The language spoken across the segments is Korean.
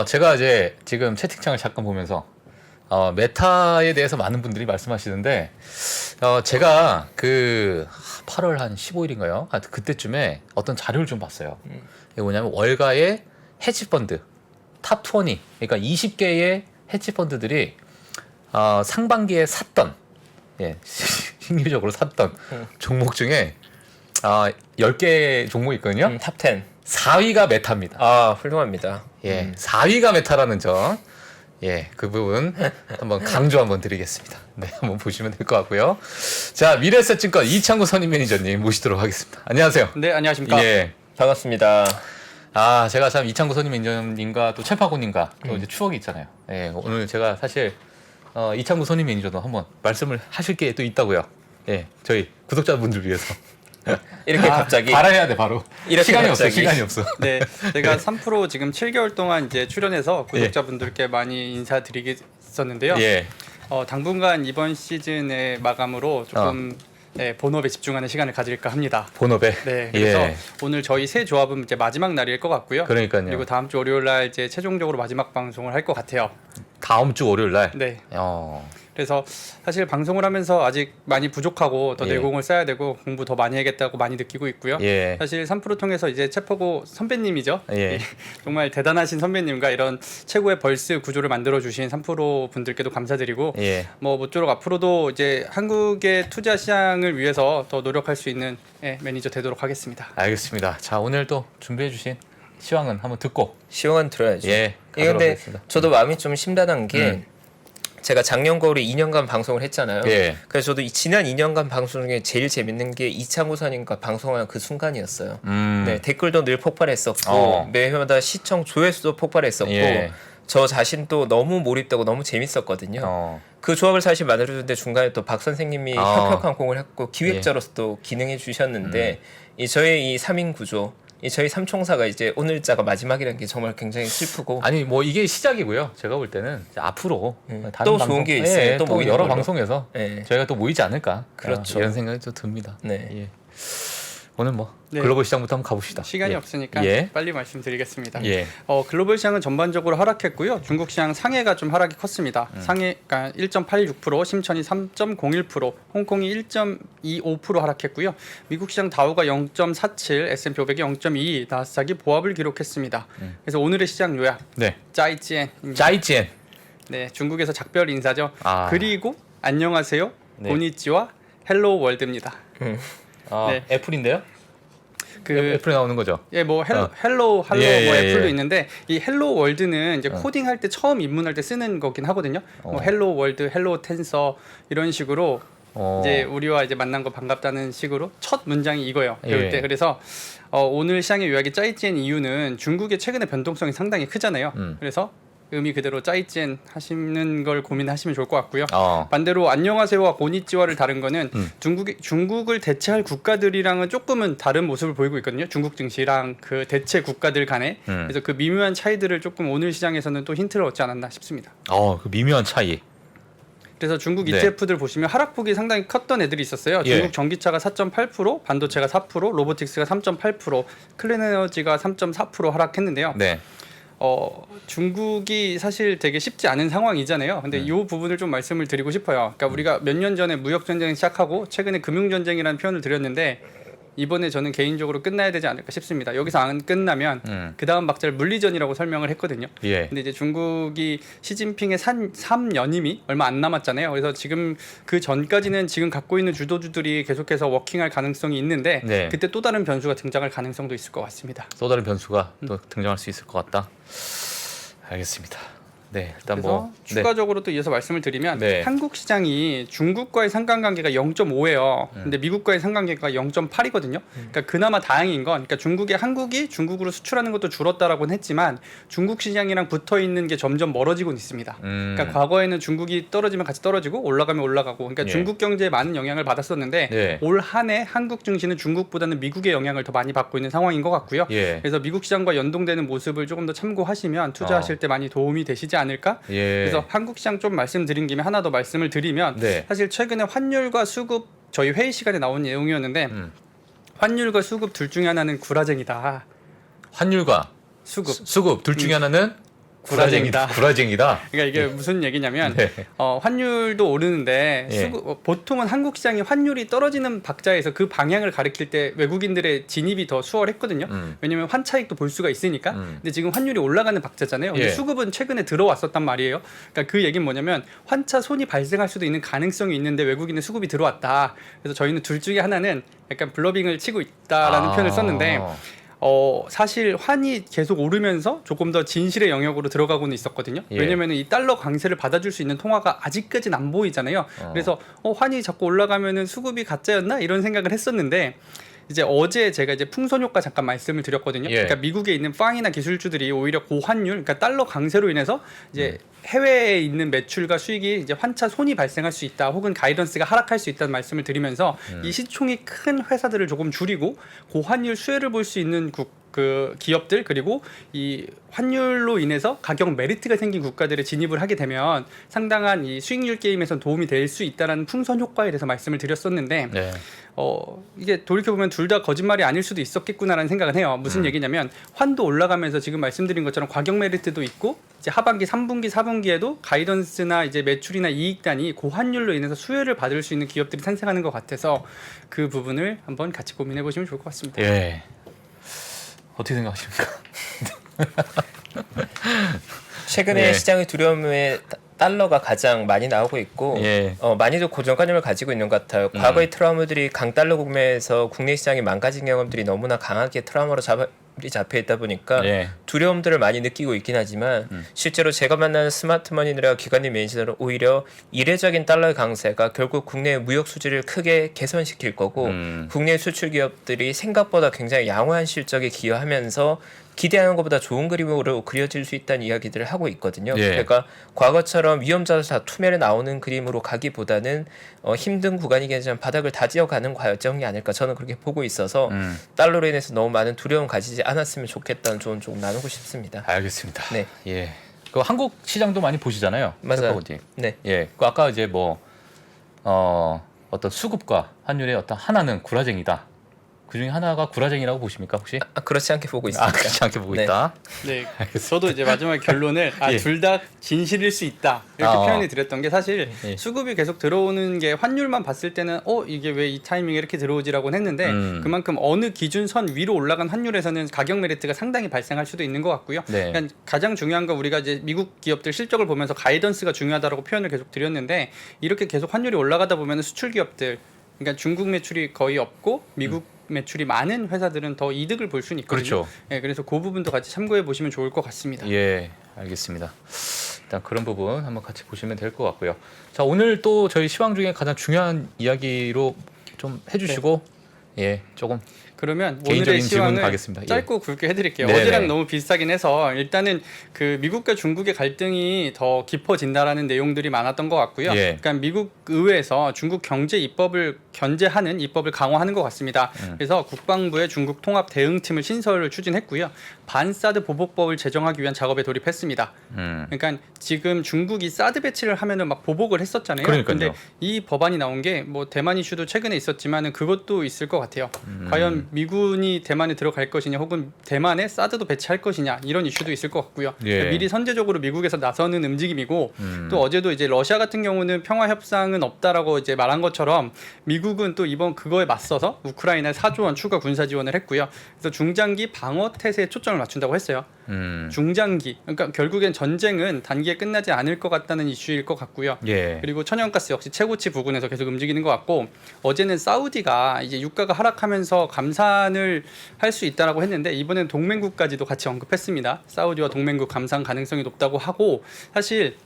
제가 이제 지금 채팅창을 잠깐 보면서 메타에 대해서 많은 분들이 말씀하시는데 제가 그 8월 한 15일인가요? 그때쯤에 어떤 자료를 좀 봤어요. 이게 뭐냐면 월가의 헤지펀드 탑20, 그러니까 20개의 헤지펀드들이 상반기에 샀던, 신규적으로 샀던 종목 중에 10개 종목이 있거든요. 탑10. 4위가 메타입니다. 아, 훌륭합니다. 4위가 메타라는 점, 그 부분 한번 강조 한번 드리겠습니다. 네, 한번 보시면 될 것 같고요. 자, 미래에셋증권 이창구 선임 매니저님 모시도록 하겠습니다. 안녕하세요. 네, 안녕하십니까. 반갑습니다. 제가 참 이창구 선임 매니저님과 또 최파고님과 또 이제 추억이 있잖아요. 오늘 제가 사실 이창구 선임 매니저도 한번 말씀을 하실 게 또 있다고요. 저희 구독자분들 위해서. 이렇게 갑자기 바라해야 돼 바로. 이렇게 시간이 갑자기. 없어. 시간이 없어. 네, 제가 3프로 지금 7개월 동안 이제 출연해서 구독자분들께 많이 인사드리겠었는데요. 당분간 이번 시즌의 마감으로 조금 본업에 집중하는 시간을 가질까 합니다. 본업에. 네, 그래서 오늘 저희 새 조합은 이제 마지막 날일 것 같고요. 그러니까요. 그리고 다음 주 월요일 날 이제 최종적으로 마지막 방송을 할 것 같아요. 다음 주 월요일 날. 네. 그래서 사실 방송을 하면서 아직 많이 부족하고 더 내공을 쌓아야 되고 공부 더 많이 해야겠다고 많이 느끼고 있고요. 사실 3프로 통해서 이제 채퍼고 선배님이죠. 정말 대단하신 선배님과 이런 최고의 벌스 구조를 만들어 주신 3프로 분들께도 감사드리고 뭐 모쪼록 앞으로도 이제 한국의 투자 시장을 위해서 더 노력할 수 있는 매니저 되도록 하겠습니다. 알겠습니다. 자, 오늘 또 준비해 주신 시황은 한번 듣고 시황은 들어야죠. 가도록 근데 하겠습니다. 저도 마음이 좀 심란한 게 제가 작년 겨울에 2년간 방송을 했잖아요. 그래서 저도 지난 2년간 방송 중에 제일 재밌는 게 이창구 선임과 방송한 그 순간이었어요. 네, 댓글도 늘 폭발했었고 매회마다 시청 조회수도 폭발했었고 저 자신도 너무 몰입되고 너무 재밌었거든요. 그 조합을 사실 만들어주는데 중간에 또 박 선생님이 혁혁한 공을 했고 기획자로서 또 기능해 주셨는데 저의 이 3인 구조, 저희 삼총사가 이제 오늘자가 마지막이라는 게 정말 굉장히 슬프고. 아니 뭐 이게 시작이고요. 제가 볼 때는 이제 앞으로 다른 또 방송, 좋은 게 있어요. 또 또 모이는 여러 걸로. 방송에서 저희가 또 모이지 않을까. 그렇죠. 이런 생각이 또 듭니다. 오늘 뭐 글로벌 시장부터 한번 가봅시다. 시간이 없으니까 빨리 말씀드리겠습니다. 글로벌 시장은 전반적으로 하락했고요. 중국 시장 상해가 좀 하락이 컸습니다. 상해가 1.86%, 심천이 3.01%, 홍콩이 1.25% 하락했고요. 미국 시장 다우가 0.47, S&P 500이 0.22, 나스닥이 보합을 기록했습니다. 그래서 오늘의 시장 요약. 짜이지엔입니다. 짜이지엔. 네, 중국에서 작별 인사죠. 그리고 안녕하세요, 고니치와 헬로우 월드입니다. 애플인데요? 애플에 나오는 거죠. 뭐 헬로우 뭐 애플도 있는데 이 헬로우 월드는 이제 코딩할 때 처음 입문할 때 쓰는 거긴 하거든요. 뭐 헬로우 월드, 헬로우 텐서 이런 식으로 이제 우리와 이제 만난 거 반갑다는 식으로 첫 문장이 이거예요. 배울 때. 그래서 오늘 시장의 요약이 짜이지엔 이유는 중국의 최근의 변동성이 상당히 크잖아요. 그래서 의미 그대로 짜이지엔 하시는 걸 고민하시면 좋을 것 같고요. 반대로 안녕하세요와 고니치와를 다른 거는 중국을 대체할 국가들이랑은 조금은 다른 모습을 보이고 있거든요. 중국 증시랑 그 대체 국가들 간에. 그래서 그 미묘한 차이들을 조금 오늘 시장에서는 또 힌트를 얻지 않았나 싶습니다. 그 미묘한 차이. 그래서 중국 ETF들 보시면 하락폭이 상당히 컸던 애들이 있었어요. 중국 전기차가 4.8%, 반도체가 4%, 로보틱스가 3.8%, 클린에너지가 3.4% 하락했는데요. 중국이 사실 되게 쉽지 않은 상황이잖아요. 근데 이 부분을 좀 말씀을 드리고 싶어요. 그러니까 우리가 몇 년 전에 무역 전쟁을 시작하고 최근에 금융 전쟁이라는 표현을 드렸는데 이번에 저는 개인적으로 끝나야 되지 않을까 싶습니다. 여기서 안 끝나면 그 다음 박자를 물리전이라고 설명을 했거든요. 근데 이제 중국이 시진핑의 3연임이 얼마 안 남았잖아요. 그래서 지금 그 전까지는 지금 갖고 있는 주도주들이 계속해서 워킹할 가능성이 있는데 그때 또 다른 변수가 등장할 가능성도 있을 것 같습니다. 또 다른 변수가 또 등장할 수 있을 것 같다. 알겠습니다. 일단 그래서 추가적으로 또 이어서 말씀을 드리면 한국 시장이 중국과의 상관관계가 0.5예요. 근데 미국과의 상관관계가 0.8이거든요. 그러니까 그나마 다행인 건 그러니까 한국이 중국으로 수출하는 것도 줄었다라고는 했지만 중국 시장이랑 붙어 있는 게 점점 멀어지고 있습니다. 그러니까 과거에는 중국이 떨어지면 같이 떨어지고 올라가면 올라가고 그러니까 중국 경제에 많은 영향을 받았었는데 올 한 해 한국 증시는 중국보다는 미국의 영향을 더 많이 받고 있는 상황인 것 같고요. 그래서 미국 시장과 연동되는 모습을 조금 더 참고하시면 투자하실 때 많이 도움이 되시지 않을까? 그래서 한국 시장 좀 말씀드린 김에 하나 더 말씀을 드리면 사실 최근에 환율과 수급 저희 회의 시간에 나온 내용이었는데 환율과 수급 둘 중에 하나는 구라쟁이다. 환율과 수급 둘 중에 하나는 구라쟁이다. 구라쟁이다. 그러니까 이게 무슨 얘기냐면 네. 환율도 오르는데 예. 보통은 한국 시장이 환율이 떨어지는 박자에서 그 방향을 가리킬 때 외국인들의 진입이 더 수월했거든요. 왜냐면 환차익도 볼 수가 있으니까. 근데 지금 환율이 올라가는 박자잖아요. 근데 예. 수급은 최근에 들어왔었단 말이에요. 그러니까 그 얘기는 뭐냐면 환차 손이 발생할 수도 있는 가능성이 있는데 외국인의 수급이 들어왔다. 그래서 저희는 둘 중에 하나는 약간 블러빙을 치고 있다라는 표현을 썼는데 사실 환이 계속 오르면서 조금 더 진실의 영역으로 들어가고는 있었거든요. 예. 왜냐면 이 달러 강세를 받아줄 수 있는 통화가 아직까지는 안 보이잖아요. 그래서 환이 자꾸 올라가면은 수급이 가짜였나 이런 생각을 했었는데 이제 어제 제가 이제 풍선 효과 잠깐 말씀을 드렸거든요. 예. 그러니까 미국에 있는 빵이나 기술주들이 오히려 고환율, 그러니까 달러 강세로 인해서 이제 해외에 있는 매출과 수익이 이제 환차 손이 발생할 수 있다, 혹은 가이던스가 하락할 수 있다는 말씀을 드리면서 이 시총이 큰 회사들을 조금 줄이고 고환율 수혜를 볼 수 있는 그 기업들, 그리고 이 환율로 인해서 가격 메리트가 생긴 국가들에 진입을 하게 되면 상당한 이 수익률 게임에선 도움이 될 수 있다라는 풍선 효과에 대해서 말씀을 드렸었는데 네. 이게 돌이켜보면 둘 다 거짓말이 아닐 수도 있었겠구나라는 생각은 해요. 무슨 얘기냐면 환도 올라가면서 지금 말씀드린 것처럼 가격 메리트도 있고 이제 하반기 3분기 4분기에도 가이던스나 이제 매출이나 이익단이 고환율로 인해서 수혜를 받을 수 있는 기업들이 탄생하는 것 같아서 그 부분을 한번 같이 고민해 보시면 좋을 것 같습니다. 예. 어떻게 생각하십니까? 최근에 예. 시장의 두려움에 달러가 가장 많이 나오고 있고 예. 많이도 고정관념을 가지고 있는 것 같아요. 과거의 트라우마들이 강달러 국면에서 국내 시장이 망가진 경험들이 너무나 강하게 트라우마로 잡혀 있다 보니까 예. 두려움들을 많이 느끼고 있긴 하지만 실제로 제가 만나는 스마트머니나 기관님 매니저들은 오히려 이례적인 달러의 강세가 결국 국내의 무역 수지를 크게 개선시킬 거고 국내 수출 기업들이 생각보다 굉장히 양호한 실적에 기여하면서 기대하는 것보다 좋은 그림으로 그려질 수 있다는 이야기들을 하고 있거든요. 예. 그러니까 과거처럼 위험자산 투매를 나오는 그림으로 가기보다는 힘든 구간이긴 하지만 바닥을 다지어가는 과정이 아닐까 저는 그렇게 보고 있어서 달러로 인해서 너무 많은 두려움 가지지 않았으면 좋겠다는 조언 조금 나누고 싶습니다. 알겠습니다. 네. 예. 그 한국 시장도 많이 보시잖아요. 맞아요. 셀퍼건님. 네. 예. 그 아까 이제 뭐 어떤 수급과 환율의 어떤 하나는 구라쟁이다. 그 중에 하나가 구라쟁이라고 보십니까 혹시? 그렇지 않게 보고 있습니다. 그렇지 않게 보고 네. 있다. 네, 저도 이제 마지막 결론을 예. 둘 다 진실일 수 있다 이렇게 표현을 드렸던 게 사실 예. 수급이 계속 들어오는 게 환율만 봤을 때는 이게 왜 이 타이밍에 이렇게 들어오지라고는 했는데 그만큼 어느 기준선 위로 올라간 환율에서는 가격 메리트가 상당히 발생할 수도 있는 것 같고요. 네. 그러니까 가장 중요한 건 우리가 이제 미국 기업들 실적을 보면서 가이던스가 중요하다라고 표현을 계속 드렸는데 이렇게 계속 환율이 올라가다 보면 수출 기업들, 그러니까 중국 매출이 거의 없고 미국 매출이 많은 회사들은 더 이득을 볼 수는 있거든요. 그렇죠. 예, 그래서 그 부분도 같이 참고해 보시면 좋을 것 같습니다. 예, 알겠습니다. 일단 그런 부분 한번 같이 보시면 될 것 같고요. 자, 오늘 또 저희 시황 중에 가장 중요한 이야기로 좀 해주시고 예, 조금 그러면 개인적인 오늘의 질문 시황을 가겠습니다. 짧고 굵게 해드릴게요. 네네. 어제랑 너무 비슷하긴 해서 일단은 그 미국과 중국의 갈등이 더 깊어진다라는 내용들이 많았던 것 같고요. 예. 그러니까 미국 의회에서 중국 경제 입법을 견제하는 입법을 강화하는 것 같습니다. 그래서 국방부의 중국 통합 대응팀을 신설을 추진했고요. 반사드 보복법을 제정하기 위한 작업에 돌입했습니다. 그러니까 지금 중국이 사드 배치를 하면은 막 보복을 했었잖아요. 그러니까요. 근데 이 법안이 나온 게 뭐 대만 이슈도 최근에 있었지만은 그것도 있을 것 같아요. 과연 미군이 대만에 들어갈 것이냐, 혹은 대만에 사드도 배치할 것이냐 이런 이슈도 있을 것 같고요. 예. 그러니까 미리 선제적으로 미국에서 나서는 움직임이고 또 어제도 이제 러시아 같은 경우는 평화 협상은 없다라고 이제 말한 것처럼 미국은 또 이번 그거에 맞서서 우크라이나에 4조 원 추가 군사 지원을 했고요. 그래서 중장기 방어 태세에 초점을 맞춘다고 했어요. 중장기, 그러니까 결국엔 전쟁은 단기에 끝나지 않을 것 같다는 이슈일 것 같고요. 예. 그리고 천연가스 역시 최고치 부근에서 계속 움직이는 것 같고, 어제는 사우디가 이제 유가가 하락하면서 감산을 할 수 있다라고 했는데 이번엔 동맹국까지도 같이 언급했습니다. 사우디와 동맹국 감산 가능성이 높다고 하고, 사실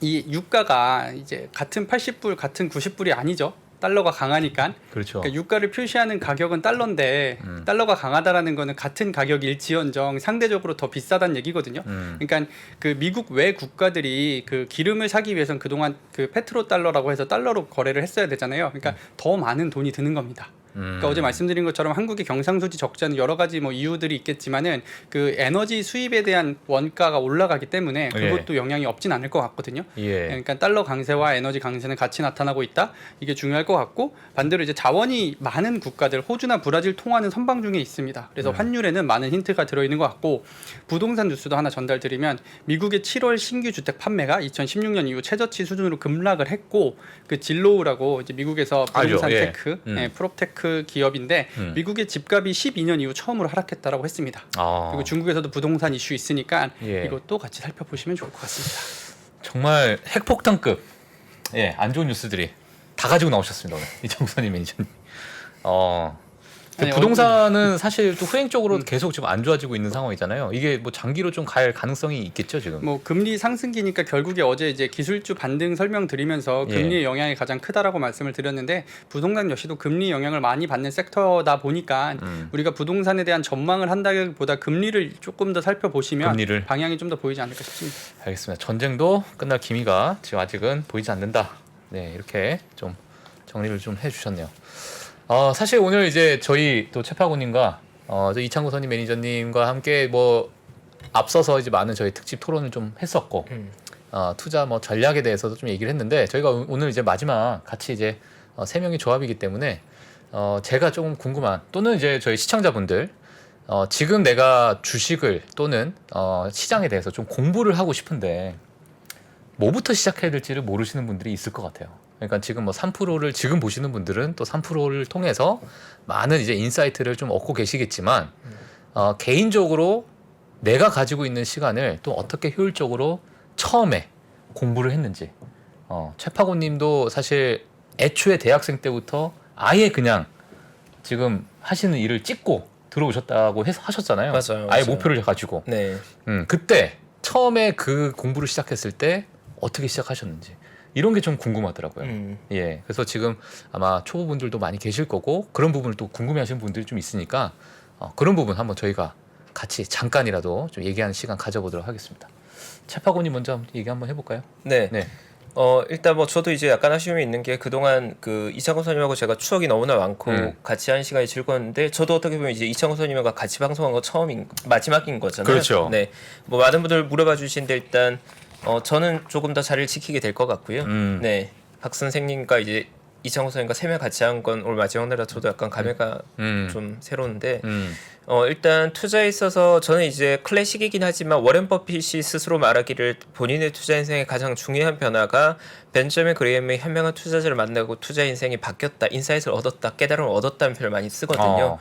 이 유가가 이제 같은 80불 같은 90불이 아니죠. 달러가 강하니까. 그렇죠. 그러니까 유가를 표시하는 가격은 달러인데 달러가 강하다라는 거는 같은 가격일지언정 상대적으로 더 비싸다는 얘기거든요. 그러니까 그 미국 외 국가들이 그 기름을 사기 위해서는 그동안 그 페트로 달러라고 해서 달러로 거래를 했어야 되잖아요. 그러니까 더 많은 돈이 드는 겁니다. 그러니까 어제 말씀드린 것처럼 한국의 경상수지 적자는 여러 가지 뭐 이유들이 있겠지만은 그 에너지 수입에 대한 원가가 올라가기 때문에 그것도 영향이 없진 않을 것 같거든요. 그러니까 달러 강세와 에너지 강세는 같이 나타나고 있다. 이게 중요할 것 같고 반대로 이제 자원이 많은 국가들 호주나 브라질 통화는 선방 중에 있습니다. 그래서 환율에는 많은 힌트가 들어있는 것 같고 부동산 뉴스도 하나 전달드리면 미국의 7월 신규 주택 판매가 2016년 이후 최저치 수준으로 급락을 했고 그 진로우라고 이제 미국에서 부동산 테크, 프롭테크 기업인데 미국의 집값이 12년 이후 처음으로 하락했다라고 했습니다. 그리고 중국에서도 부동산 이슈 있으니까 이것도 같이 살펴보시면 좋을 것 같습니다. 정말 핵폭탄급 안 좋은 뉴스들이 다 가지고 나오셨습니다 오늘 이창구 선임 매니저님. 부동산은 사실 또 후행적으로 계속 지금 안 좋아지고 있는 상황이잖아요. 이게 뭐 장기로 좀 갈 가능성이 있겠죠 지금. 뭐 금리 상승기니까 결국에 어제 이제 기술주 반등 설명드리면서 금리의 영향이 가장 크다라고 말씀을 드렸는데 부동산 역시도 금리 영향을 많이 받는 섹터다 보니까 우리가 부동산에 대한 전망을 한다기보다 금리를 조금 더 살펴보시면 방향이 좀 더 보이지 않을까 싶습니다. 알겠습니다. 전쟁도 끝날 기미가 지금 아직은 보이지 않는다. 네, 이렇게 좀 정리를 좀 해주셨네요. 사실 오늘 이제 저희 또 최파고님과 이창구 선임 매니저님과 함께 뭐 앞서서 이제 많은 저희 특집 토론을 좀 했었고 투자 뭐 전략에 대해서도 좀 얘기를 했는데 저희가 오늘 이제 마지막 같이 이제 3명이 조합이기 때문에 제가 조금 궁금한 또는 이제 저희 시청자분들 지금 내가 주식을 또는 시장에 대해서 좀 공부를 하고 싶은데 뭐부터 시작해야 될지를 모르시는 분들이 있을 것 같아요. 그러니까 지금 뭐 3%를 지금 보시는 분들은 또 3%를 통해서 많은 이제 인사이트를 좀 얻고 계시겠지만 개인적으로 내가 가지고 있는 시간을 또 어떻게 효율적으로 처음에 공부를 했는지 최파고님도 사실 애초에 대학생 때부터 아예 그냥 지금 하시는 일을 찍고 들어오셨다고 하셨잖아요. 맞아요. 아예 목표를 가지고. 네. 그때 처음에 그 공부를 시작했을 때 어떻게 시작하셨는지 이런 게 좀 궁금하더라고요. 그래서 지금 아마 초보분들도 많이 계실 거고 그런 부분을 또 궁금해하시는 분들이 좀 있으니까 그런 부분 한번 저희가 같이 잠깐이라도 좀 얘기하는 시간 가져보도록 하겠습니다. 최파고님 먼저 얘기 한번 해볼까요? 네. 일단 뭐 저도 이제 약간 아쉬움이 있는 게 그동안 그 이창구 선임하고 제가 추억이 너무나 많고 같이 한 시간이 즐거웠는데 저도 어떻게 보면 이제 이창구 선임과 같이 방송한 거 마지막인 거잖아요. 그렇죠. 네. 뭐 많은 분들 물어봐 주시는데 일단 저는 조금 더 자리를 지키게 될 것 같고요. 네. 박 선생님과 이제 이창구 선생님과 3명 같이 한 건 올 마지막 날이라 저도 약간 감회가 좀 새로운데 일단 투자에 있어서 저는 이제 클래식이긴 하지만 워렌 버핏이 스스로 말하기를 본인의 투자 인생의 가장 중요한 변화가 벤저민 그레이엄의 현명한 투자자를 만나고 투자 인생이 바뀌었다, 인사이트를 얻었다, 깨달음을 얻었다는 표현을 많이 쓰거든요.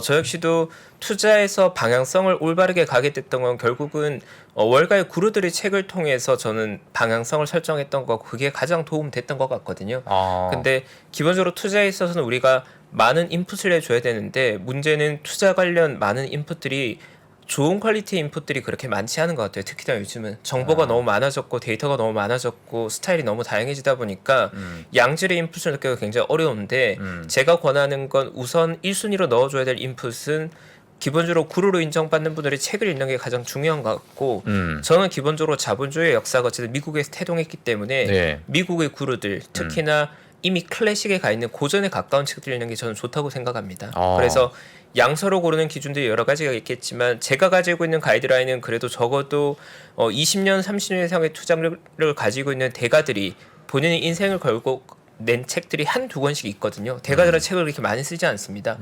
저 역시도 투자에서 방향성을 올바르게 가게 됐던 건 결국은 월가의 구루들의 책을 통해서 저는 방향성을 설정했던 거고 그게 가장 도움됐던 것 같거든요. 근데 기본적으로 투자에 있어서는 우리가 많은 인풋을 해줘야 되는데 문제는 투자 관련 많은 인풋들이 좋은 퀄리티의 인풋들이 그렇게 많지 않은 것 같아요. 특히나 요즘은 정보가 너무 많아졌고 데이터가 너무 많아졌고 스타일이 너무 다양해지다 보니까 양질의 인풋을 넣기가 굉장히 어려운데 제가 권하는 건 우선 1순위로 넣어줘야 될 인풋은 기본적으로 구루로 인정받는 분들이 책을 읽는 게 가장 중요한 것 같고 저는 기본적으로 자본주의 역사가 어쨌든 미국에서 태동했기 때문에 미국의 구루들 특히나 이미 클래식에 가 있는 고전에 가까운 책들 읽는 게 저는 좋다고 생각합니다. 그래서 양서로 고르는 기준들이 여러 가지가 있겠지만 제가 가지고 있는 가이드라인은 그래도 적어도 20년, 30년 이상의 투자를 가지고 있는 대가들이 본인의 인생을 걸고 낸 책들이 한두 권씩 있거든요. 대가들은 책을 그렇게 많이 쓰지 않습니다.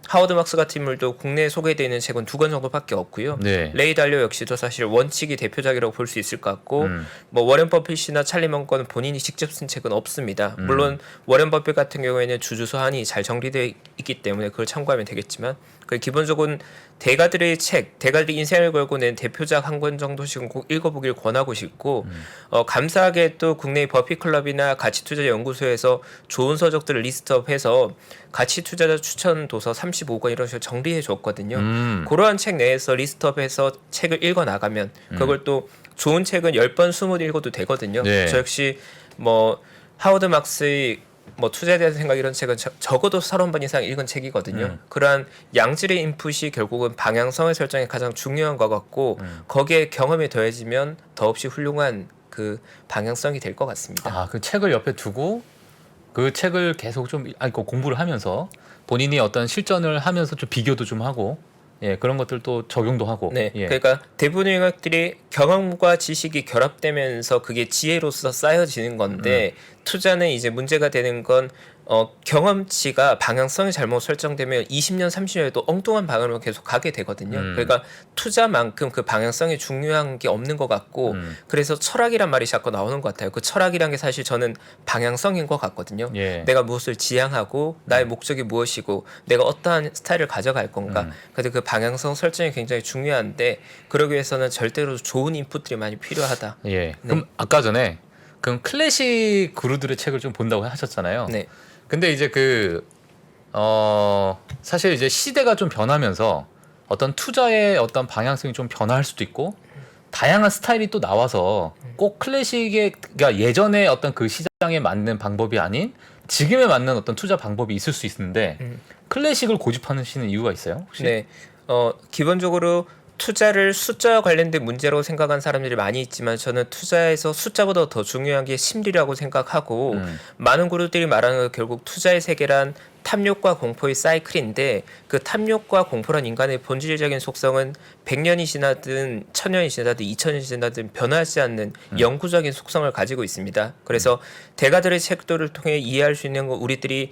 하워드 막스 같은 인물도 국내에 소개되어 있는 책은 2권 정도밖에 없고요. 레이 달리오 역시도 사실 원칙이 대표작이라고 볼 수 있을 것 같고 뭐 워렌 버핏이나 찰리 먼건은 본인이 직접 쓴 책은 없습니다. 물론 워렌 버핏 같은 경우에는 주주서한이 잘 정리되어 있기 때문에 그걸 참고하면 되겠지만 기본적으로는 대가들의 책, 대가들이 인생을 걸고 낸 대표작 한 권 정도씩은 꼭 읽어보길 권하고 싶고 감사하게 또 국내의 버핏클럽이나 가치투자연구소에서 좋은 서적들을 리스트업해서 가치투자자 추천 도서 35권 이런 식으로 정리해 줬거든요. 그러한 책 내에서 리스트업해서 책을 읽어 나가면 그걸 또 좋은 책은 10번, 20번 읽어도 되거든요. 저 역시 뭐 하워드 막스의 뭐 투자에 대한 생각 이런 책은 적어도 30번 이상 읽은 책이거든요. 그러한 양질의 인풋이 결국은 방향성의 설정에 가장 중요한 것 같고 거기에 경험이 더해지면 더없이 훌륭한 그 방향성이 될 것 같습니다. 그 책을 옆에 두고 그 책을 계속 좀 공부를 하면서 본인이 어떤 실전을 하면서 좀 비교도 좀 하고 예, 그런 것들도 적용도 하고. 네. 예. 그러니까 대부분의 영역들이 경험과 지식이 결합되면서 그게 지혜로서 쌓여지는 건데 투자는 이제 문제가 되는 건 경험치가 방향성이 잘못 설정되면 20년, 30년에도 엉뚱한 방향으로 계속 가게 되거든요. 그러니까 투자만큼 그 방향성이 중요한 게 없는 것 같고 그래서 철학이란 말이 자꾸 나오는 것 같아요. 그 철학이란 게 사실 저는 방향성인 것 같거든요. 예. 내가 무엇을 지향하고 나의 목적이 무엇이고 내가 어떠한 스타일을 가져갈 건가. 그래서 그 방향성 설정이 굉장히 중요한데 그러기 위해서는 절대로 좋은 인풋들이 많이 필요하다. 예. 그럼 아까 전에 그럼 클래식 구루들의 책을 좀 본다고 하셨잖아요. 네. 근데 이제 사실 이제 시대가 좀 변하면서 어떤 투자의 어떤 방향성이 좀 변화할 수도 있고 다양한 스타일이 또 나와서 꼭 클래식의 그러니까 예전에 어떤 그 시장에 맞는 방법이 아닌 지금에 맞는 어떤 투자 방법이 있을 수 있는데 클래식을 고집하시는 이유가 있어요? 혹시? 네. 기본적으로 투자를 숫자와 관련된 문제로 생각한 사람들이 많이 있지만 저는 투자에서 숫자보다 더 중요한 게 심리라고 생각하고 많은 그룹들이 말하는 건 결국 투자의 세계란 탐욕과 공포의 사이클인데 그 탐욕과 공포란 인간의 본질적인 속성은 100년이 지나든 1000년이 지나든 2000년이 지나든 변하지 않는 영구적인 속성을 가지고 있습니다. 그래서 대가들의 책들을 통해 이해할 수 있는 건 우리들이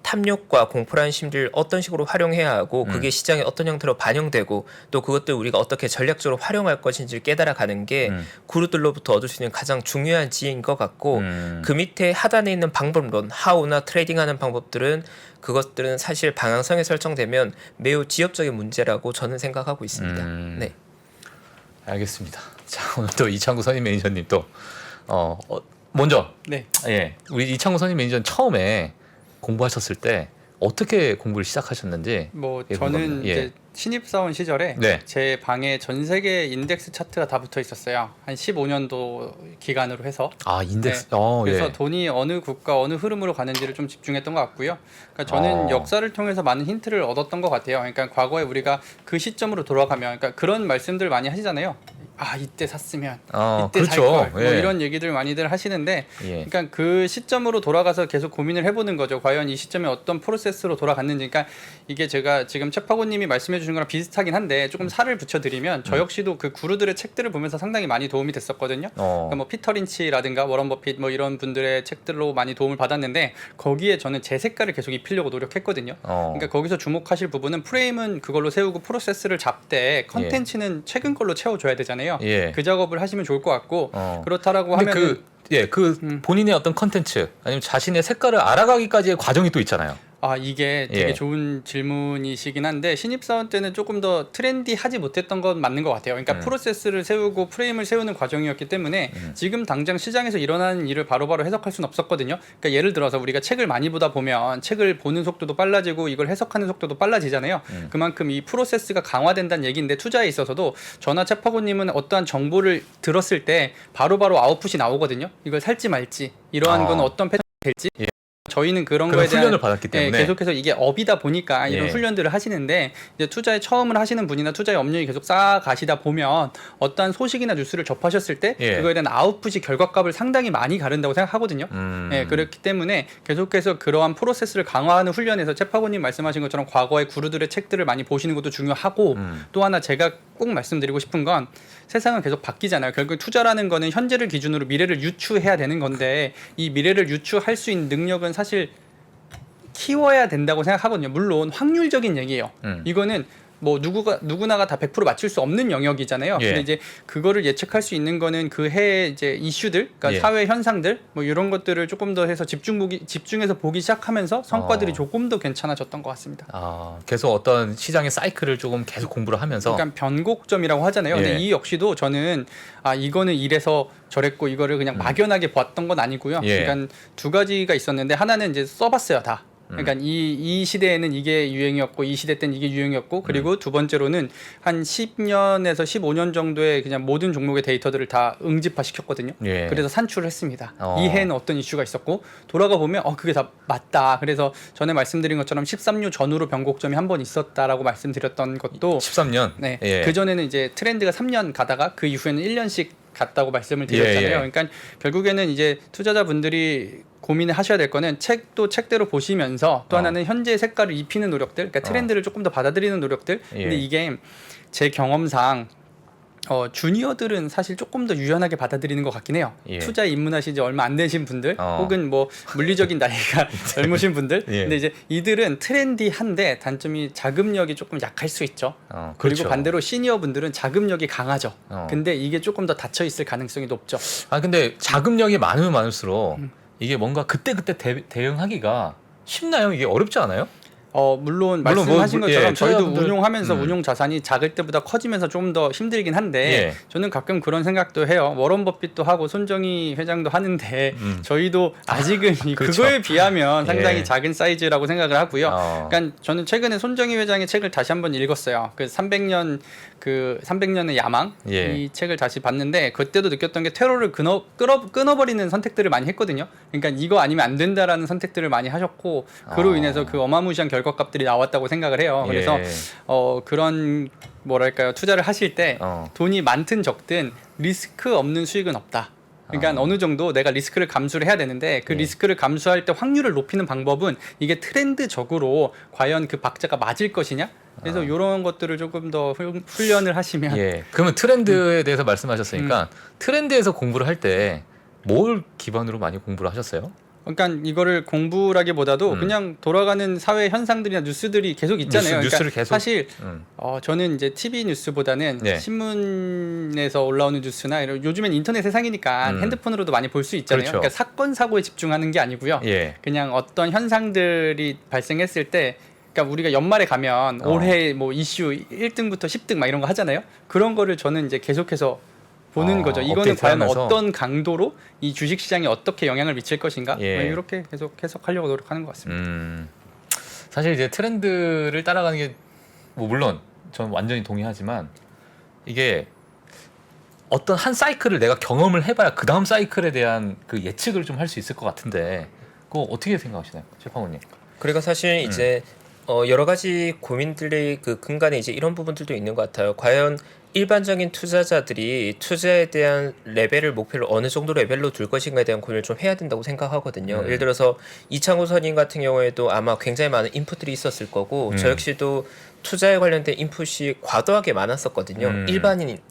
탐욕과 공포라는 심리를 어떤 식으로 활용해야 하고 그게 시장에 어떤 형태로 반영되고 또 그것들 우리가 어떻게 전략적으로 활용할 것인지를 깨달아가는 게 그룹들로부터 얻을 수 있는 가장 중요한 지혜인 것 같고 그 밑에 하단에 있는 방법론, 하우나 트레이딩하는 방법들은 그것들은 사실 방향성에 설정되면 매우 지역적인 문제라고 저는 생각하고 있습니다. 네. 알겠습니다. 자, 오늘 또 이창구 선임 매니저님 또 먼저 네. 예, 우리 이창구 선임 매니저는 처음에 공부하셨을 때 어떻게 공부를 시작하셨는지 저는 예. 이제 신입사원 시절에 네. 제 방에 전 세계 인덱스 차트가 다 붙어 있었어요. 한 15년도 기간으로 해서. 아 인덱스. 네. 그래서 예. 돈이 어느 국가 어느 흐름으로 가는지를 좀 집중했던 것 같고요. 그러니까 저는 역사를 통해서 많은 힌트를 얻었던 것 같아요. 그러니까 과거에 우리가 그 시점으로 돌아가면, 그러니까 그런 말씀들 많이 하시잖아요. 아 이때 샀으면 이때 그렇죠. 살 걸. 예. 이런 얘기들 많이들 하시는데, 예. 그러니까 그 시점으로 돌아가서 계속 고민을 해보는 거죠. 과연 이 시점에 어떤 프로세스로 돌아갔는지. 그러니까 이게 제가 지금 최파고님이 말씀해주신 거랑 비슷하긴 한데 조금 살을 붙여드리면 저 역시도 그 구루들의 책들을 보면서 상당히 많이 도움이 됐었거든요. 그러니까 뭐 피터 린치라든가 워런 버핏 뭐 이런 분들의 책들로 많이 도움을 받았는데 거기에 저는 제 색깔을 계속 입히려고 노력했거든요. 그러니까 거기서 주목하실 부분은 프레임은 그걸로 세우고 프로세스를 잡되 컨텐츠는 최근 걸로 채워줘야 되잖아요. 예. 그 작업을 하시면 좋을 것 같고 그렇다라고 하면 본인의 어떤 컨텐츠 아니면 자신의 색깔을 알아가기까지의 과정이 또 있잖아요. 이게 되게 예. 좋은 질문이시긴 한데 신입사원 때는 조금 더 트렌디하지 못했던 건 맞는 것 같아요. 그러니까 프로세스를 세우고 프레임을 세우는 과정이었기 때문에 지금 당장 시장에서 일어나는 일을 바로바로 해석할 수는 없었거든요. 그러니까 예를 들어서 우리가 책을 많이 보다 보면 책을 보는 속도도 빨라지고 이걸 해석하는 속도도 빨라지잖아요. 그만큼 이 프로세스가 강화된다는 얘기인데 투자에 있어서도 저나 최파고님은 어떠한 정보를 들었을 때 바로바로 아웃풋이 나오거든요. 이걸 살지 말지 이러한 건 어떤 패턴이 될지 예. 저희는 그런 거에 대한 훈련을 받았기 때문에 계속해서 이게 업이다 보니까 이런 훈련들을 하시는데 이제 투자에 처음을 하시는 분이나 투자의 업력이 계속 쌓아가시다 보면 어떠한 소식이나 뉴스를 접하셨을 때 그거에 대한 아웃풋이 결과값을 상당히 많이 가른다고 생각하거든요. 그렇기 때문에 계속해서 그러한 프로세스를 강화하는 훈련에서 최파고님 말씀하신 것처럼 과거의 구루들의 책들을 많이 보시는 것도 중요하고 또 하나 제가 꼭 말씀드리고 싶은 건 세상은 계속 바뀌잖아요. 결국 투자라는 거는 현재를 기준으로 미래를 유추해야 되는 건데 이 미래를 유추할 수 있는 능력은 사실 키워야 된다고 생각하거든요. 물론 확률적인 얘기예요. 이거는 뭐 누구나가 다 100% 맞출 수 없는 영역이잖아요. 예. 근데 이제 그거를 예측할 수 있는 거는 그 해의 이제 이슈들, 그러니까 사회 현상들, 뭐 이런 것들을 조금 더 해서 집중해서 보기 시작하면서 성과들이 조금 더 괜찮아졌던 것 같습니다. 계속 어떤 시장의 사이클을 조금 계속 공부를 하면서. 그러니까 변곡점이라고 하잖아요. 근데 이 역시도 저는 이거는 이래서 저랬고 이거를 그냥 막연하게 봤던 건 아니고요. 그러니까 두 가지가 있었는데 하나는 이제 써봤어요 다. 그러니까 이 시대에는 이게 유행이었고 이 시대 때는 이게 유행이었고 그리고 두 번째로는 한 10년에서 15년 정도의 그냥 모든 종목의 데이터들을 다 응집화 시켰거든요. 그래서 산출을 했습니다. 이 해에는 어떤 이슈가 있었고 돌아가 보면 그게 다 맞다. 그래서 전에 말씀드린 것처럼 13년 전후로 변곡점이 한 번 있었다라고 말씀드렸던 것도 13년. 그 전에는 이제 트렌드가 3년 가다가 그 이후에는 1년씩 같다고 말씀을 드렸잖아요. 그러니까 결국에는 이제 투자자분들이 고민을 하셔야 될 거는 책도 책대로 보시면서 또 하나는 현재의 색깔을 입히는 노력들, 그러니까 트렌드를 조금 더 받아들이는 노력들. 근데 이게 제 경험상 주니어들은 사실 조금 더 유연하게 받아들이는 것 같긴 해요. 투자에 입문하신 지 얼마 안 되신 분들, 혹은 뭐 물리적인 나이가 젊으신 분들. 근데 이제 이들은 트렌디한데 단점이 자금력이 조금 약할 수 있죠. 그리고 그렇죠. 반대로 시니어 분들은 자금력이 강하죠. 근데 이게 조금 더 닫혀 있을 가능성이 높죠. 근데 자금력이 많으면 많을수록 이게 뭔가 그때그때 대응하기가 쉽나요? 이게 어렵지 않아요? 물론 말씀하신 것처럼 저희도 투자자분들, 운용하면서 운용 자산이 작을 때보다 커지면서 좀 더 힘들긴 한데 저는 가끔 그런 생각도 해요. 워런 버핏도 하고 손정희 회장도 하는데 저희도 아직은 그렇죠. 그거에 비하면 상당히 작은 사이즈라고 생각을 하고요. 그러니까 저는 최근에 손정희 회장의 책을 다시 한번 읽었어요. 그 300년의 야망 이 책을 다시 봤는데 그때도 느꼈던 게 테러를 끊어버리는 선택들을 많이 했거든요. 그러니까 이거 아니면 안 된다라는 선택들을 많이 하셨고 그로 인해서 그 어마무시한 결과값들이 나왔다고 생각을 해요. 그래서 그런 뭐랄까요, 투자를 하실 때 돈이 많든 적든 리스크 없는 수익은 없다. 그러니까 어느 정도 내가 리스크를 감수를 해야 되는데 그 리스크를 감수할 때 확률을 높이는 방법은 이게 트렌드적으로 과연 그 박자가 맞을 것이냐. 그래서 이런 것들을 조금 더 훈련을 하시면. 그러면 트렌드에 대해서 말씀하셨으니까 트렌드에서 공부를 할 때 뭘 기반으로 많이 공부를 하셨어요? 그러니까 이거를 공부라기보다도 그냥 돌아가는 사회 현상들이나 뉴스들이 계속 있잖아요. 뉴스를 그러니까 계속. 사실 저는 이제 TV 뉴스보다는 신문에서 올라오는 뉴스나 이런 요즘엔 인터넷 세상이니까 핸드폰으로도 많이 볼 수 있잖아요. 그렇죠. 그러니까 사건 사고에 집중하는 게 아니고요. 그냥 어떤 현상들이 발생했을 때. 그러니까 우리가 연말에 가면 올해 뭐 이슈 1등부터 10등 막 이런 거 하잖아요. 그런 거를 저는 이제 계속해서 보는 거죠. 이거는 과연 어떤 강도로 이 주식 시장에 어떻게 영향을 미칠 것인가? 이렇게 계속 해석하려고 노력하는 것 같습니다. 사실 이제 트렌드를 따라가는 게 뭐 물론 저는 완전히 동의하지만 이게 어떤 한 사이클을 내가 경험을 해봐야 그 다음 사이클에 대한 그 예측을 좀 할 수 있을 것 같은데 그거 어떻게 생각하시나요, 최팡호님? 그리고 사실 이제 여러 가지 고민들이 그 근간에 이제 이런 부분들도 있는 것 같아요. 과연 일반적인 투자자들이 투자에 대한 레벨을 목표를 어느 정도 레벨로 둘 것인가에 대한 고민을 좀 해야 된다고 생각하거든요. 예를 들어서 이창호 선임 같은 경우에도 아마 굉장히 많은 인풋들이 있었을 거고 저 역시도 투자에 관련된 인풋이 과도하게 많았었거든요.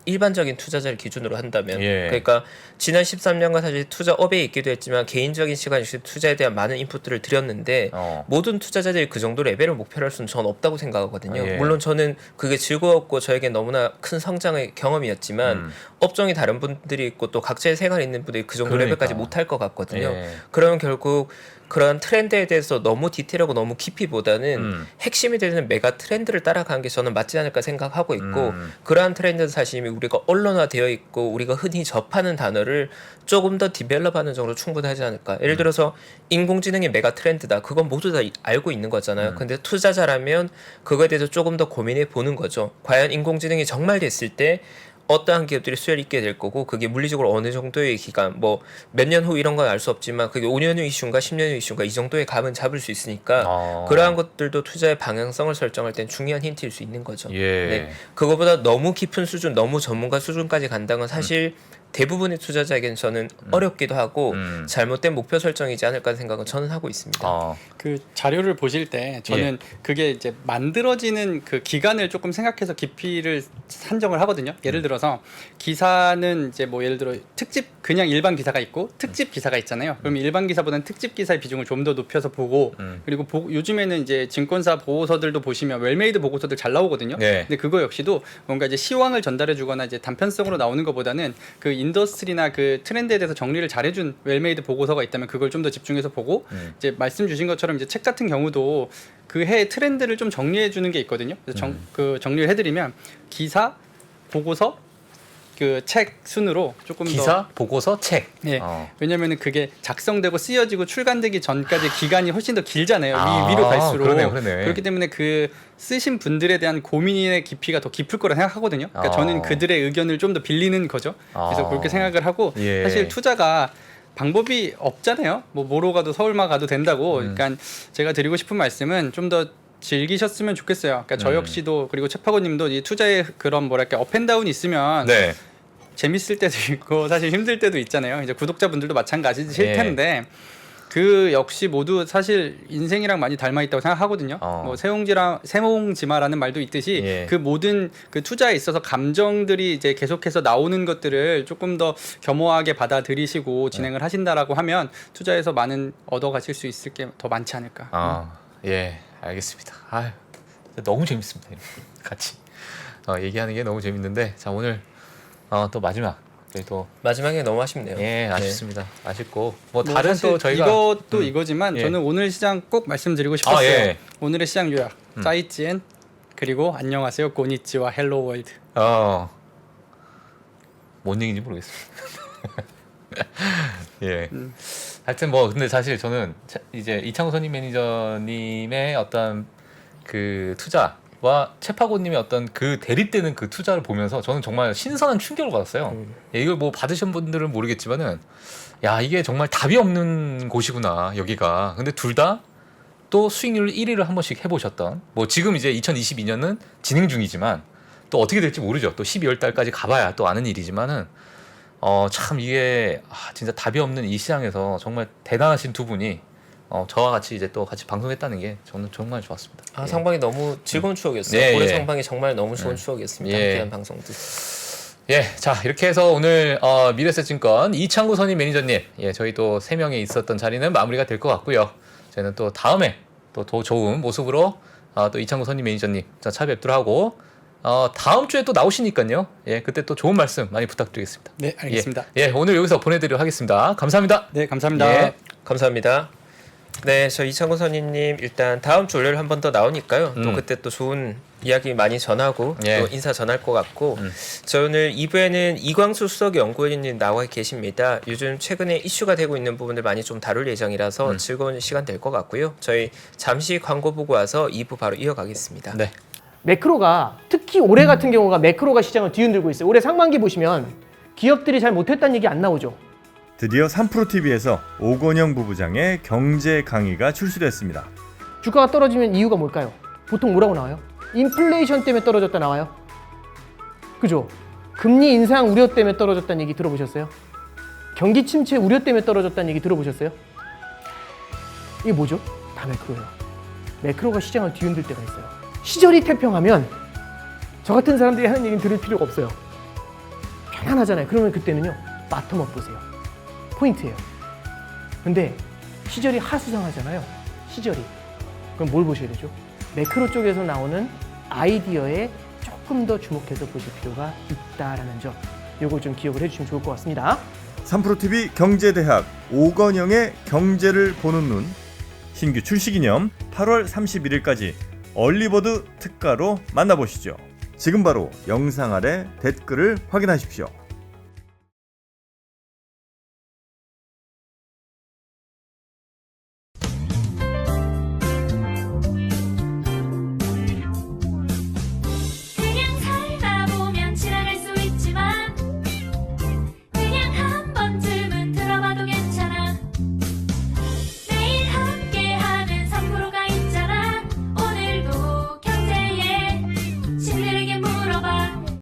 일반적인 투자자를 기준으로 한다면. 그러니까 지난 13년간 사실 투자업에 있기도 했지만 개인적인 시간 역시 투자에 대한 많은 인풋들을 드렸는데 모든 투자자들이 그 정도 레벨을 목표로 할 수는 전 없다고 생각하거든요. 물론 저는 그게 즐거웠고 저에게 너무나 큰 성장의 경험이었지만 업종이 다른 분들이 있고 또 각자의 생활이 있는 분들이 그 정도 레벨까지 못할 것 같거든요. 그러면 결국 그런 트렌드에 대해서 너무 디테일하고 너무 깊이보다는 핵심이 되는 메가 트렌드를 따라가는 게 저는 맞지 않을까 생각하고 있고 그러한 트렌드는 사실 이미 우리가 언론화되어 있고 우리가 흔히 접하는 단어를 조금 더 디벨롭하는 정도로 충분하지 않을까. 예를 들어서 인공지능이 메가 트렌드다. 그건 모두 다 알고 있는 거잖아요. 근데 투자자라면 그거에 대해서 조금 더 고민해 보는 거죠. 과연 인공지능이 정말 됐을 때 어떠한 기업들이 수혜를 입게 될 거고 그게 물리적으로 어느 정도의 기간 뭐 몇 년 후 이런 건 알 수 없지만 그게 5년 후 이슈인가 10년 후 이슈인가 이 정도의 감은 잡을 수 있으니까 그러한 것들도 투자의 방향성을 설정할 땐 중요한 힌트일 수 있는 거죠. 네. 그거보다 너무 깊은 수준 너무 전문가 수준까지 간다는 건 사실 대부분의 투자자에게는 저는 어렵기도 하고 잘못된 목표 설정이지 않을까 생각은 저는 하고 있습니다. 그 자료를 보실 때 저는 그게 이제 만들어지는 그 기간을 조금 생각해서 깊이를 산정을 하거든요. 예를 들어서 기사는 이제 뭐 예를 들어 특집 그냥 일반 기사가 있고 특집 기사가 있잖아요. 그럼 일반 기사보다는 특집 기사의 비중을 좀 더 높여서 보고 그리고 요즘에는 이제 증권사 보고서들도 보시면 웰메이드 보고서들 잘 나오거든요. 근데 그거 역시도 뭔가 이제 시황을 전달해주거나 이제 단편성으로 나오는 것보다는 그 인더스트리나 그 트렌드에 대해서 정리를 잘해준 웰메이드 보고서가 있다면 그걸 좀 더 집중해서 보고 이제 말씀 주신 것처럼 이제 책 같은 경우도 그 해의 트렌드를 좀 정리해 주는 게 있거든요. 그래서 그 정리를 해드리면 기사, 보고서, 그 책 순으로 조금 기사, 보고서, 책. 왜냐면은 그게 작성되고 쓰여지고 출간되기 전까지 기간이 훨씬 더 길잖아요. 위로 갈수록. 그러네. 그렇기 때문에 그 쓰신 분들에 대한 고민의 깊이가 더 깊을 거라 생각하거든요. 그러니까 저는 그들의 의견을 좀 더 빌리는 거죠. 그래서 그렇게 생각을 하고 사실 투자가 방법이 없잖아요. 뭐 뭐로 가도 서울만 가도 된다고. 그러니까 제가 드리고 싶은 말씀은 좀 더 즐기셨으면 좋겠어요. 그러니까 저 역시도 그리고 최파고님도 이 투자의 그런 뭐랄까 업앤다운이 있으면 재밌을 때도 있고 사실 힘들 때도 있잖아요. 이제 구독자분들도 마찬가지실 예. 텐데 그 역시 모두 사실 인생이랑 많이 닮아 있다고 생각하거든요. 뭐 세몽지마라는 말도 있듯이 예. 그 모든 그 투자에 있어서 감정들이 이제 계속해서 나오는 것들을 조금 더 겸허하게 받아들이시고 진행을 하신다라고 하면 투자에서 많은 얻어가실 수 있을 게 더 많지 않을까. 예, 알겠습니다. 아유, 너무 재밌습니다. 이렇게 같이 얘기하는 게 너무 재밌는데 자 오늘 또 마지막. 또 마지막에 너무 아쉽네요. 예, 아쉽습니다. 네. 아쉽고 뭐 다른 사실 또 저희가 이것도 이거지만 예. 저는 오늘 시장 꼭 말씀드리고 싶었어요. 예. 오늘의 시장 요약. 짜이찌엔 그리고 안녕하세요 고니치와 헬로 월드. 뭔 얘기인지 모르겠어요. 예. 하여튼 뭐 근데 사실 저는 이제 이창구 선임 매니저님의 어떤 그 투자와 채파고님의 어떤 그 대립되는 그 투자를 보면서 저는 정말 신선한 충격을 받았어요. 예, 이걸 뭐 받으신 분들은 모르겠지만은 야 이게 정말 답이 없는 곳이구나 여기가. 근데 둘 다 또 수익률 1위를 한 번씩 해보셨던 뭐 지금 이제 2022년은 진행 중이지만 또 어떻게 될지 모르죠. 또 12월 달까지 가봐야 또 아는 일이지만은 참 이게 진짜 답이 없는 이 시장에서 정말 대단하신 두 분이 저와 같이 이제 또 같이 방송했다는 게 저는 정말 좋았습니다. 예. 상방이 너무 즐거운 추억이었어요. 예, 올해 예. 상방이 정말 너무 좋은 추억이었습니다. 예. 함께한 방송도. 예, 자 이렇게 해서 오늘 미래에셋증권 이창구 선임 매니저님, 예, 저희 또 3명이 있었던 자리는 마무리가 될 것 같고요. 저희는 또 다음에 또 더 좋은 모습으로 또 이창구 선임 매니저님 찾아뵙도록 하고 다음 주에 또 나오시니까요. 예, 그때 또 좋은 말씀 많이 부탁드리겠습니다. 네, 알겠습니다. 예, 오늘 여기서 보내드리도록 하겠습니다. 감사합니다. 네, 감사합니다. 예. 감사합니다. 네, 저 이창구 선임님 일단 다음 주 월요일 한 번 더 나오니까요. 또 그때 또 좋은 이야기 많이 전하고 예. 또 인사 전할 것 같고 저 오늘 2부에는 이광수 수석 연구원님 나와 계십니다. 요즘 최근에 이슈가 되고 있는 부분을 많이 좀 다룰 예정이라서 즐거운 시간 될 것 같고요. 저희 잠시 광고 보고 와서 2부 바로 이어가겠습니다. 네. 매크로가 특히 올해 같은 경우가 매크로가 시장을 뒤흔들고 있어요. 올해 상반기 보시면 기업들이 잘 못했다는 얘기 안 나오죠. 드디어 3프로TV에서 오건영 부부장의 경제 강의가 출시됐습니다. 주가가 떨어지면 이유가 뭘까요? 보통 뭐라고 나와요? 인플레이션 때문에 떨어졌다 나와요. 그죠? 금리 인상 우려 때문에 떨어졌다는 얘기 들어보셨어요? 경기 침체 우려 때문에 떨어졌다는 얘기 들어보셨어요? 이게 뭐죠? 다 매크로예요. 매크로가 시장을 뒤흔들 때가 있어요. 시절이 태평하면 저 같은 사람들이 하는 얘기는 들을 필요가 없어요. 편안하잖아요. 그러면 그때는요. 바텀업 보세요. 포인트예요. 근데 시절이 하수상하잖아요. 시절이. 그럼 뭘 보셔야 되죠? 매크로 쪽에서 나오는 아이디어에 조금 더 주목해서 보실 필요가 있다라는 점. 요걸 좀 기억을 해주시면 좋을 것 같습니다. 3프로TV 경제대학 오건영의 경제를 보는 눈 신규 출시 기념 8월 31일까지 얼리버드 특가로 만나보시죠. 지금 바로 영상 아래 댓글을 확인하십시오.